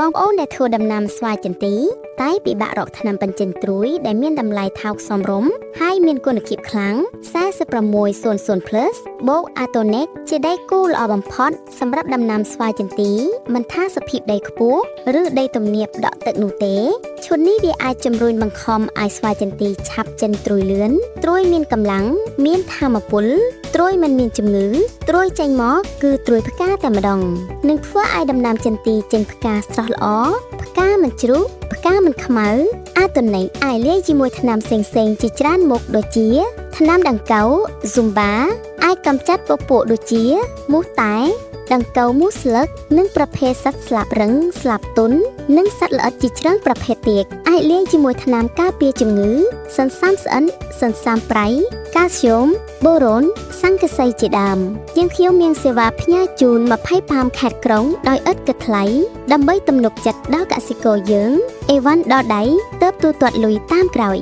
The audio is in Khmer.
បងប្អូនដែលធ្វើដំណាំស្វាយចន្ទីតែពិបាករកថ្នាំបញ្ចេញត្រួយដែលមានតម្លៃថោកសមរម្យហើយមានគុណភាពខ្លាំង4600+ បូក Atonex ជាដីគូល្អបំផុតសម្រាប់ដំណាំស្វាយចន្ទីមិនថាសភាពដីខ្ពស់ឬដីទំនាបដក់ទឹកនោះទេឈុតនេះវាអាចជំរុញបង្ខំឲ្យស្វាយចន្ទីឆាប់ចេញត្រួយលឿនត្រួយមានកម្លាំងមានថាមពលត្រួយមិនមានជំងឺត្រួយចេញមកគឺត្រួយផ្កាតែម្ដងនឹងធ្វើឲ្យដំណាំចន្ទីចេញផ្កាស្រស់ល្អផ្កាមិនជ្រុះផ្កាមិនខ្មៅAtonexអាចលាយជាមួយថ្នាំផ្សេងៗជាច្រើនមុខដូចជាថ្នាំដង្កូវ Zumba អាចកម្ចាត់ពពួកដូចជាមូសតែដង្កូវមូសស្លឹកនិងប្រភេទសត្វស្លាបរឹងស្លាបទុននិងសត្វល្អិតជាច្រើនប្រភេទទៀតអាចលាយជាមួយថ្នាំការពារជំងឺសន្សាមស្អិនសន្សាមប្រៃកាល់ស្យូមបូរ៉ុនសង្កសីជាដើមយើងខ្ញុំមានសេវាផ្ញើជូន25ខេត្តក្រុងដោយឥតគិតថ្លៃដើម្បីទំនុកចិត្តដល់កសិករយើងអេវ៉ាន់ដល់ដៃទើបទូទាត់លុយតាមក្រោយ